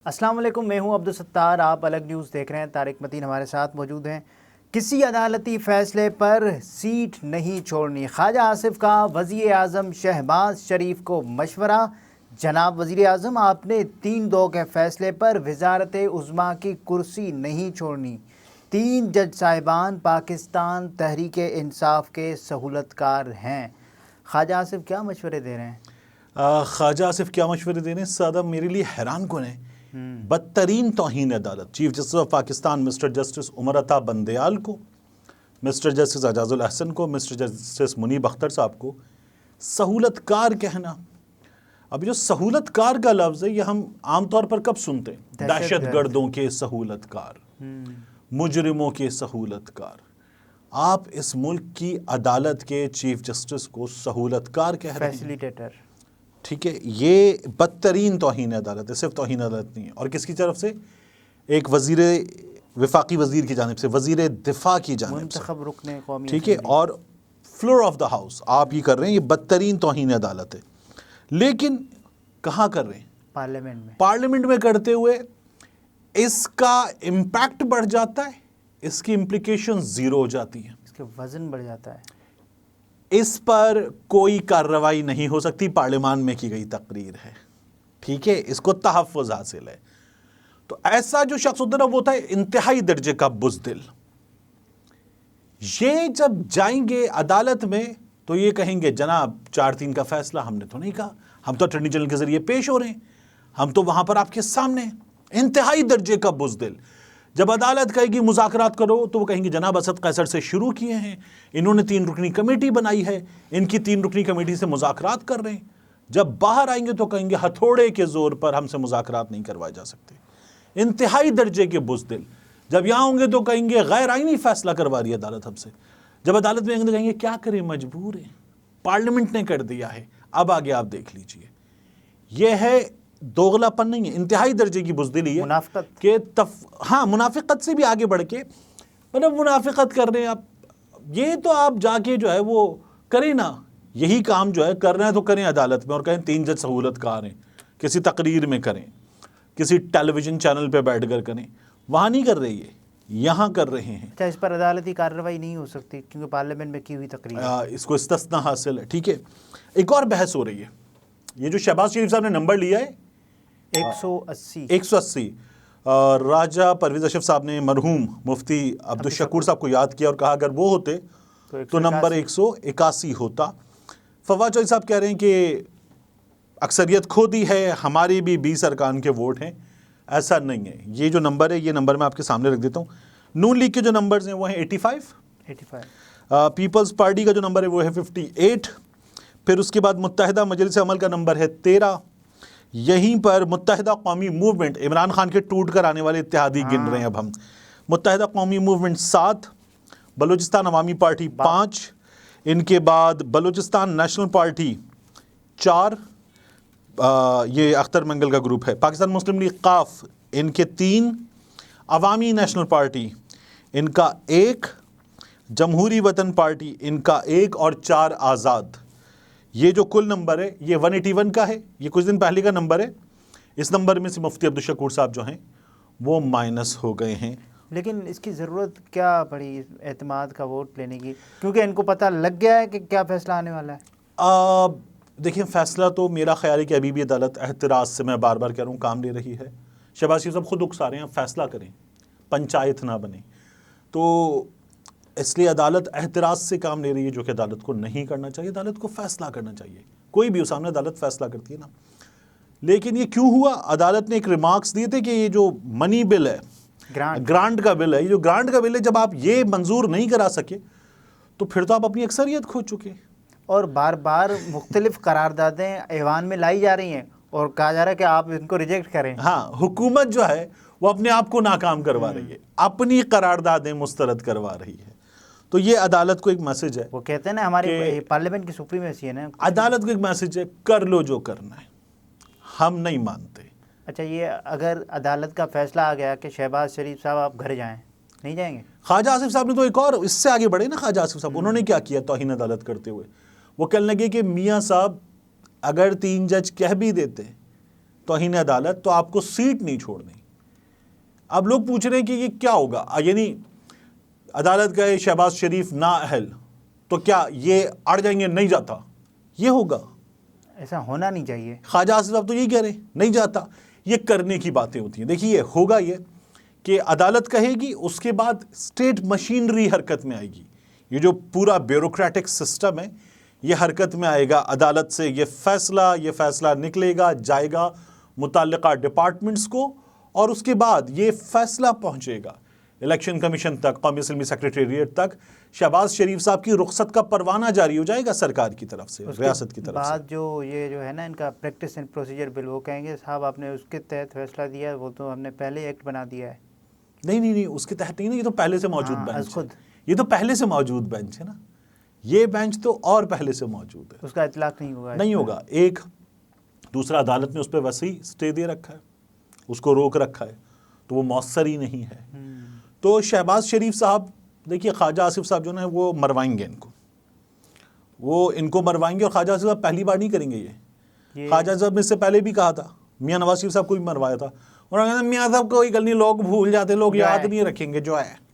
السلام علیکم، میں ہوں عبدالستار، آپ الگ نیوز دیکھ رہے ہیں۔ طارق متین ہمارے ساتھ موجود ہیں۔ کسی عدالتی فیصلے پر سیٹ نہیں چھوڑنی، خواجہ آصف کا وزیر اعظم شہباز شریف کو مشورہ۔ جناب وزیر اعظم، آپ نے 3-2 کے فیصلے پر وزارت عظمیٰ کی کرسی نہیں چھوڑنی۔ 3 جج صاحبان پاکستان تحریک انصاف کے سہولت کار ہیں۔ خواجہ آصف کیا مشورے دے رہے ہیں؟ خواجہ آصف کیا مشورے دے رہے ہیں؟ سادہ میرے لیے حیران کن ہے۔ بدترین توہین عدالت chief justice of Pakistan mister justice Umar Ata Bandial کو، مسٹر جسٹس اعجاز الاحسن کو، مسٹر جسٹس منیب اختر صاحب کو سہولت کار کہنا۔ اب جو سہولت کار کا لفظ ہے یہ ہم عام طور پر کب سنتے ہیں؟ دہشت گردوں کے سہولت کار، مجرموں کے سہولت کار۔ آپ اس ملک کی عدالت کے چیف جسٹس کو سہولت کار کہہ رہے ہیں، فیسیلیٹیٹر۔ ٹھیک ہے، یہ بدترین توہین عدالت ہے۔ صرف توہین عدالت نہیں ہے، اور کس کی طرف سے؟ ایک وفاقی وزیر کی جانب سے، وزیر دفاع کی جانب سے، منتخب رکن قومی، ٹھیک ہے، اور فلور آف دا ہاؤس آپ یہ کر رہے ہیں۔ یہ بدترین توہین عدالت ہے، لیکن کہاں کر رہے ہیں؟ پارلیمنٹ میں کرتے ہوئے اس کا امپیکٹ بڑھ جاتا ہے، اس کی امپلیکیشن زیرو ہو جاتی ہیں، اس کا وزن بڑھ جاتا ہے۔ اس پر کوئی کارروائی نہیں ہو سکتی۔ پارلیمان میں کی گئی تقریر ہے، ٹھیک ہے، اس کو تحفظ حاصل ہے۔ تو ایسا جو شخص ہوتا ہے نا، وہ ہوتا ہے انتہائی درجے کا بزدل۔ یہ جب جائیں گے عدالت میں تو یہ کہیں گے جناب 4-3 کا فیصلہ ہم نے تو نہیں کہا، ہم تو اٹارنی جنرل کے ذریعے پیش ہو رہے ہیں، ہم تو وہاں پر آپ کے سامنے ہیں۔ انتہائی درجے کا بزدل۔ جب عدالت کہے گی مذاکرات کرو تو وہ کہیں گے جناب اسد قیصر سے شروع کیے ہیں، انہوں نے 3 رکنی کمیٹی بنائی ہے، ان کی 3 رکنی کمیٹی سے مذاکرات کر رہے ہیں۔ جب باہر آئیں گے تو کہیں گے ہتھوڑے کے زور پر ہم سے مذاکرات نہیں کروائے جا سکتے۔ انتہائی درجے کے بزدل۔ جب یہاں ہوں گے تو کہیں گے غیر آئینی فیصلہ کروا رہی ہے عدالت ہم سے۔ جب عدالت میں آئیں گے تو کہیں گے کیا کریں، مجبور ہیں، پارلیمنٹ نے کر دیا ہے، اب آگے آپ دیکھ لیجئے۔ یہ ہے دوغلا پن، نہیں ہے، انتہائی درجے کی بزدلی ہے، منافقت کہ ہاں منافقت سے بھی آگے بڑھ کے، مطلب منافقت کر رہے ہیں آپ۔ یہ تو آپ جا کے جو ہے وہ کریں نا، یہی کام جو ہے کرنا ہے تو کریں عدالت میں، اور کہیں 3 جج سہولت کار ہیں، کسی تقریر میں کریں، کسی ٹیلی ویژن چینل پہ بیٹھ کر کریں۔ وہاں نہیں کر رہے، یہ یہاں کر رہے ہیں۔ اچھا، اس پر عدالتی کارروائی نہیں ہو سکتی کیونکہ پارلیمنٹ میں کی ہوئی تقریر، اس کو استثناء حاصل ہے، ٹھیک ہے۔ ایک اور بحث ہو رہی ہے، یہ جو شہباز شریف صاحب نے نمبر لیا ہے 180، راجہ پرویز اشرف صاحب نے مرحوم مفتی عبدالشکور صاحب کو یاد کیا اور کہا اگر وہ ہوتے تو نمبر 181 ہوتا۔ فواد چوہدری صاحب کہہ رہے ہیں کہ اکثریت کھو دی ہے، ہمارے بھی 20 ارکان کے ووٹ ہیں۔ ایسا نہیں ہے، یہ جو نمبر ہے یہ نمبر میں آپ کے سامنے رکھ دیتا ہوں۔ نون لیگ کے جو نمبرز ہیں وہ ہیں 85، پیپلز پارٹی کا جو نمبر ہے وہ ہے 58، پھر اس کے بعد متحدہ مجلس عمل کا نمبر ہے 13، یہیں پر متحدہ قومی موومنٹ، عمران خان کے ٹوٹ کر آنے والے اتحادی گن رہے ہیں اب ہم، متحدہ قومی موومنٹ 7، بلوچستان عوامی پارٹی 5، ان کے بعد بلوچستان نیشنل پارٹی 4، یہ اختر منگل کا گروپ ہے، پاکستان مسلم لیگ قاف ان کے 3، عوامی نیشنل پارٹی ان کا 1، جمہوری وطن پارٹی ان کا 1 اور 4 آزاد۔ یہ جو کل نمبر ہے یہ 181 کا ہے، یہ کچھ دن پہلے کا نمبر ہے۔ اس نمبر میں سے مفتی عبدالشکور صاحب جو ہیں وہ مائنس ہو گئے ہیں۔ لیکن اس کی ضرورت کیا پڑی اعتماد کا ووٹ لینے کی، کیونکہ ان کو پتہ لگ گیا ہے کہ کیا فیصلہ آنے والا ہے؟ دیکھیں، فیصلہ تو میرا خیال ہے کہ ابھی بھی عدالت احتراز سے، میں بار بار کہہ رہا ہوں، کام لے رہی ہے۔ شہباز شریف صاحب خود اکسا رہے ہیں فیصلہ کریں، پنچایت نہ بنے، تو اس لیے عدالت احتراز سے کام لے رہی ہے، جو کہ عدالت کو نہیں کرنا چاہیے۔ عدالت کو فیصلہ کرنا چاہیے، کوئی بھی ہو سامنے عدالت فیصلہ کرتی ہے نا۔ لیکن یہ کیوں ہوا؟ عدالت نے ایک ریمارکس دیے تھے کہ یہ جو منی بل ہے، گرانٹ کا بل ہے، یہ جو گرانٹ کا بل ہے، جب آپ یہ منظور نہیں کرا سکے تو پھر تو آپ اپنی اکثریت کھو چکے۔ اور بار بار مختلف قراردادیں ایوان میں لائی جا رہی ہیں اور کہا جا رہا ہے کہ آپ ان کو ریجیکٹ کریں۔ ہاں، حکومت جو ہے وہ اپنے آپ کو ناکام کروا رہی ہے، اپنی قراردادیں مسترد کروا رہی ہے۔ تو یہ عدالت کو ایک میسج ہے، وہ کہتے ہیں نا ہماری پارلیمنٹ کی سپریمیسی ہے نا، عدالت کو ایک میسج ہے، کر لو جو کرنا ہے، ہم نہیں مانتے۔ اچھا، یہ اگر عدالت کا فیصلہ آ گیا کہ شہباز شریف صاحب آپ گھر جائیں، نہیں جائیں گے؟ خواجہ آصف صاحب نے تو ایک اور اس سے آگے بڑھے نا، خواجہ آصف صاحب انہوں نے کیا کیا توہین عدالت کرتے ہوئے؟ وہ کہنے لگے کہ میاں صاحب اگر 3 جج کہہ بھی دیتے توہین عدالت تو آپ کو سیٹ نہیں چھوڑنی. اب لوگ پوچھ رہے ہیں کہ یہ کیا ہوگا, یعنی عدالت گئے شہباز شریف نااہل تو کیا یہ اڑ جائیں گے, نہیں جاتا, یہ ہوگا. ایسا ہونا نہیں چاہیے. خواجہ آصف صاحب تو یہی کہہ رہے ہیں نہیں جاتا. یہ کرنے کی باتیں ہوتی ہیں. دیکھیے ہوگا یہ کہ عدالت کہے گی, اس کے بعد اسٹیٹ مشینری حرکت میں آئے گی. یہ جو پورا بیوروکریٹک سسٹم ہے یہ حرکت میں آئے گا. عدالت سے یہ فیصلہ نکلے گا, جائے گا متعلقہ ڈپارٹمنٹس کو, اور اس کے بعد یہ فیصلہ پہنچے گا الیکشن کمیشن تک, قومی اسمبلی سیکریٹریٹ تک. شہباز شریف صاحب کی رخصت کا پروانہ جاری ہو جائے گا سرکار کی طرف سے, ریاست کی طرف سے. بعد جو ہے نا ان کا پریکٹس اینڈ پروسیجر بل, وہ کہیں گے صاحب آپ نے اس کے تحت فیصلہ دیا, وہ تو ہم نے پہلے ایکٹ بنا دیا ہے. نہیں اس کے تحت نہیں, یہ تو پہلے سے موجود بینچ ہے. خود یہ تو پہلے سے موجود بینچ ہے نا, یہ بینچ تو اور پہلے سے موجود ہے. اس کا اطلاق نہیں ہوگا. ایک دوسرا عدالت نے اس پہ وسیع سٹے دے رکھا ہے, اس کو روک رکھا ہے, تو وہ مؤثر ہی نہیں ہے. تو شہباز شریف صاحب دیکھیے, خواجہ آصف صاحب جو نا وہ مروائیں گے ان کو مروائیں گے. اور خواجہ آصف صاحب پہلی بار نہیں کریں گے یہ. خواجہ صاحب نے اس سے پہلے بھی کہا تھا, میاں نواز شریف صاحب کو بھی مروایا تھا, اور کہتے ہیں میاں صاحب کوئی گل نہیں, لوگ بھول جاتے, لوگ یاد نہیں رکھیں گے,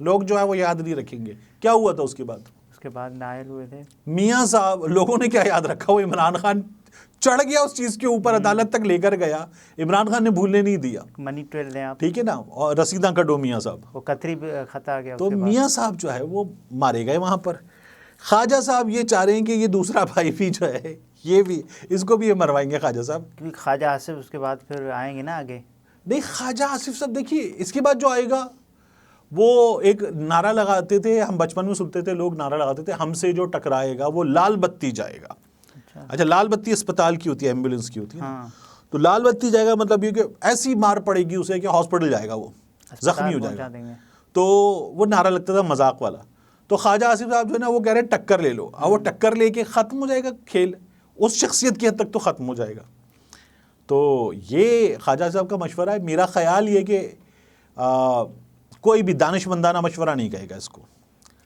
لوگ جو ہے وہ یاد نہیں رکھیں گے. کیا ہوا تھا اس کے بعد نائل ہوئے تھے میاں صاحب. لوگوں نے کیا یاد رکھا, وہ عمران خان چڑھ گیا اس چیز کے اوپر, عدالت تک لے کر گیا. عمران خان نے بھولنے نہیں دیا. منی ٹریل دیں آپ, ٹھیک ہے نا, اور رسیداں کڈو میاں صاحب. وہ قطری خطا گیا. تو میاں صاحب جو ہے وہ مارے گئے وہاں پر. خواجہ صاحب یہ چاہ رہے ہیں کہ یہ دوسرا بھائی بھی جو ہے یہ بھی, اس کو بھی یہ مروائیں گے خواجہ صاحب. کیونکہ خواجہ آصف اس کے بعد پھر آئیں گے نا آگے. نہیں, خواجہ آصف صاحب دیکھیے اس کے بعد جو آئے گا وہ ایک نعرہ لگاتے تھے, ہم بچپن میں سنتے تھے, لوگ نعرہ لگاتے تھے, ہم سے جو ٹکرائے گا وہ لال بتی جائے گا. اچھا, لال بتی اسپتال کی ہوتی ہے, ایمبولینس کی ہوتی ہے. تو لال بتی جائے گا مطلب یہ کہ ایسی مار پڑے گی اسے کہ ہاسپٹل جائے گا, وہ زخمی ہو جائے گا. تو وہ نعرہ لگتا تھا مذاق والا. تو خواجہ آصف صاحب جو ہے نا وہ کہہ رہے ہیں ٹکر لے لو, اور وہ ٹکر لے کے ختم ہو جائے گا کھیل, اس شخصیت کی حد تک تو ختم ہو جائے گا. تو یہ خواجہ صاحب کا مشورہ ہے. میرا خیال یہ کہ کوئی بھی دانشمندانہ مشورہ نہیں کہے گا اس کو.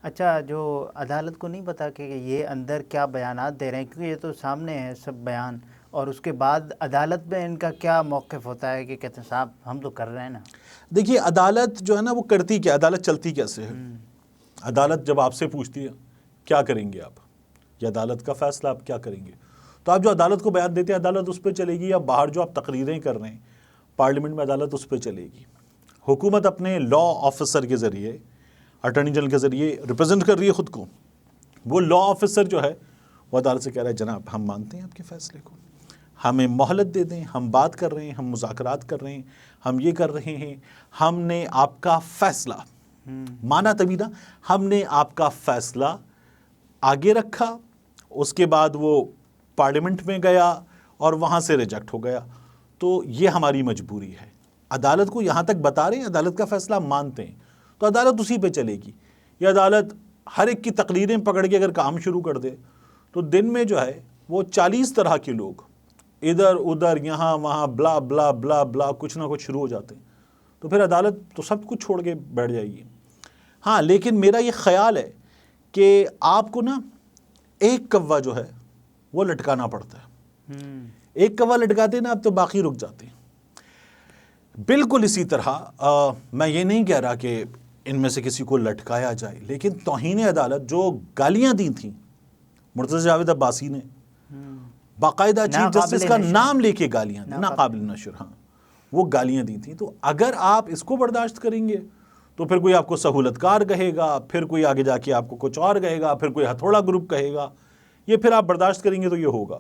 اچھا, جو عدالت کو نہیں پتا کہ یہ اندر کیا بیانات دے رہے ہیں, کیونکہ یہ تو سامنے ہے سب بیان, اور اس کے بعد عدالت میں ان کا کیا موقف ہوتا ہے کہ کہتے ہیں صاحب ہم تو کر رہے ہیں نا. دیکھیے عدالت جو ہے نا وہ کرتی کیا, عدالت چلتی کیسے ہے. عدالت جب آپ سے پوچھتی ہے کیا کریں گے آپ, یہ عدالت کا فیصلہ آپ کیا کریں گے, تو آپ جو عدالت کو بیان دیتے ہیں عدالت اس پہ چلے گی, یا باہر جو آپ تقریریں کر رہے ہیں پارلیمنٹ میں عدالت اس پہ چلے گی. حکومت اپنے لا آفیسر کے ذریعے, اٹارنی جنرل کے ذریعے ریپرزینٹ کر رہی ہے خود کو. وہ لا آفیسر جو ہے وہ عدالت سے کہہ رہا ہے جناب ہم مانتے ہیں آپ کے فیصلے کو, ہمیں مہلت دے دیں, ہم بات کر رہے ہیں, ہم مذاکرات کر رہے ہیں, ہم یہ کر رہے ہیں, ہم نے آپ کا فیصلہ مانا تبھی نا, ہم نے آپ کا فیصلہ آگے رکھا, اس کے بعد وہ پارلیمنٹ میں گیا اور وہاں سے ریجیکٹ ہو گیا, تو یہ ہماری مجبوری ہے. عدالت کو یہاں تک بتا رہے ہیں, عدالت کا فیصلہ مانتے ہیں, تو عدالت اسی پہ چلے گی. یہ عدالت ہر ایک کی تقریریں پکڑ کے اگر کام شروع کر دے تو دن میں جو ہے وہ 40 طرح کے لوگ ادھر ادھر یہاں وہاں بلا بلا بلا بلا کچھ نہ کچھ شروع ہو جاتے ہیں, تو پھر عدالت تو سب کچھ چھوڑ کے بیٹھ جائے گی. ہاں, لیکن میرا یہ خیال ہے کہ آپ کو نا ایک کوا جو ہے وہ لٹکانا پڑتا ہے. ایک کوا لٹکاتے ہیں نا اب تو باقی رک جاتے ہیں. بالکل اسی طرح میں یہ نہیں کہہ رہا کہ ان میں سے کسی کو لٹکایا جائے, لیکن توہین عدالت جو گالیاں دی تھیں مرتضی جاوید عباسی نے, باقاعدہ چیف جسٹس کا نام لے کے گالیاں دی, ناقابل نشر, ہاں وہ گالیاں دی تھیں. تو اگر آپ اس کو برداشت کریں گے تو پھر کوئی آپ کو سہولت کار کہے گا, پھر کوئی آگے جا کے آپ کو کچھ اور کہے گا, پھر کوئی ہتھوڑا گروپ کہے گا, یہ پھر آپ برداشت کریں گے تو یہ ہوگا.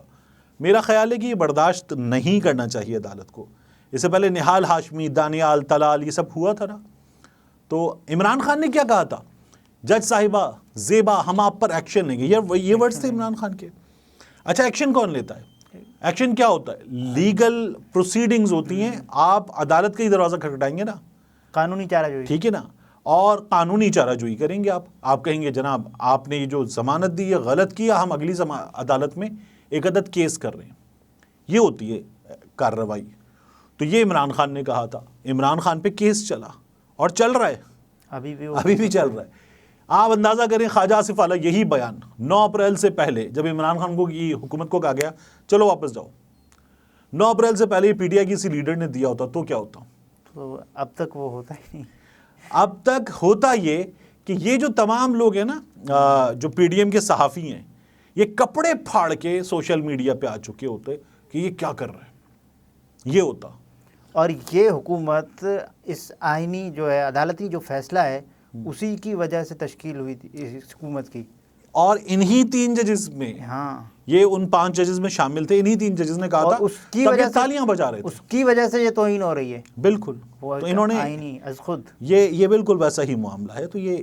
میرا خیال ہے کہ یہ برداشت نہیں کرنا چاہیے عدالت کو. اس سے پہلے نہال ہاشمی, دانیال, طلال, یہ سب ہوا تھا نا. تو عمران خان نے کیا کہا تھا, جج صاحبہ زیبا ہم آپ پر ایکشن لیں گے, یہ ورڈز تھے عمران خان کے. اچھا, ایکشن کون لیتا ہے, ایکشن کیا ہوتا ہے, لیگل پروسیڈنگز ہوتی ہیں, آپ عدالت کا ہی دروازہ کھٹکھٹائیں گے نا, قانونی چارہ جوئی, ٹھیک ہے نا, اور قانونی چارہ جوئی کریں گے. آپ کہیں گے جناب آپ نے یہ جو ضمانت دی یہ غلط کیا, ہم اگلی عدالت میں ایک عدد کیس کر رہے ہیں. یہ ہوتی ہے کارروائی. تو یہ عمران خان نے کہا تھا, عمران خان پہ کیس چلا اور چل رہا ہے, ابھی بھی چل رہا ہے. آپ اندازہ کریں خواجہ آصف والا یہی بیان 9 اپریل سے پہلے جب عمران خان کو کی حکومت کو کہا گیا چلو واپس جاؤ, 9 اپریل سے پہلے پی ٹی آئی کسی لیڈر نے دیا ہوتا تو کیا ہوتا؟ تو اب تک وہ ہوتا ہی نہیں. اب تک ہوتا یہ کہ یہ جو تمام لوگ ہیں نا جو پی ڈی ایم کے صحافی ہیں یہ کپڑے پھاڑ کے سوشل میڈیا پہ آ چکے ہوتے کہ یہ کیا کر رہے ہیں، یہ ہوتا. اور یہ حکومت اس آئینی جو ہے عدالتی جو فیصلہ ہے اسی کی وجہ سے تشکیل ہوئی تھی اس حکومت کی. اور انہی 3 ججز میں ہاں یہ ان 5 ججز میں شامل تھے، انہی 3 ججز نے کہا اور تھا اس کی تب وجہ یہ سے تالیاں بجا رہے تھے. اس کی وجہ سے یہ توہین ہو رہی ہے. بالکل. وہ تو انہوں نے آئینی از خود یہ بالکل ویسا ہی معاملہ ہے. تو یہ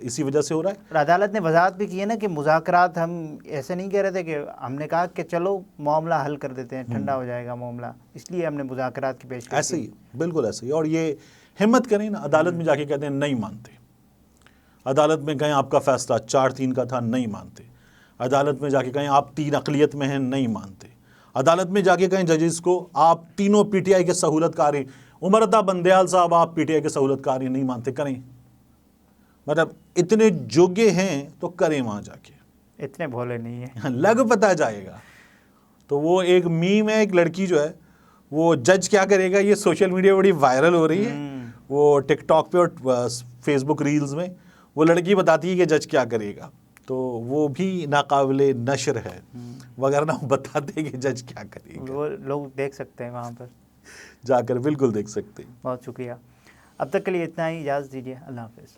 اسی وجہ سے ہو رہا ہے. اور عدالت نے وضاحت بھی کی ہے نا کہ مذاکرات ہم ایسے نہیں کہہ رہے تھے کہ ہم نے کہا کہ چلو معاملہ حل کر دیتے ہیں، ٹھنڈا ہو جائے گا معاملہ، اس لیے ہم نے مذاکرات کی پیشکش کی. ایسے ہی بالکل ایسے ہی. اور یہ ہمت کریں نا، عدالت میں جا کے کہتے ہیں نہیں مانتے. عدالت میں کہیں آپ کا فیصلہ 4-3 کا تھا، نہیں مانتے. عدالت میں جا کے کہیں آپ 3 اقلیت میں ہیں، نہیں مانتے. عدالت میں جا کے کہیں ججز کو آپ تینوں پی ٹی آئی کے سہولت کار ہیں، عمر عطا بندیال صاحب آپ پی ٹی آئی کے سہولت کار ہیں، نہیں مانتے. کریں، مطلب اتنے جوگے ہیں تو کریں وہاں جا کے. اتنے بھولے نہیں ہیں. لگ پتہ جائے گا. تو وہ ایک میم ہے، ایک لڑکی جو ہے وہ جج کیا کرے گا، یہ سوشل میڈیا بڑی وائرل ہو رہی ہے. وہ ٹک ٹاک پہ اور فیس بک ریلز میں وہ لڑکی بتاتی ہے کہ جج کیا کرے گا. تو وہ بھی ناقابل نشر ہے، وغیرہ وہ بتاتے کہ جج کیا کرے گا. وہ لوگ دیکھ سکتے ہیں وہاں پر جا کر بالکل دیکھ سکتے ہیں. بہت شکریہ. اب تک کے لیے اتنا ہی، اجازت دیجیے. اللہ حافظ.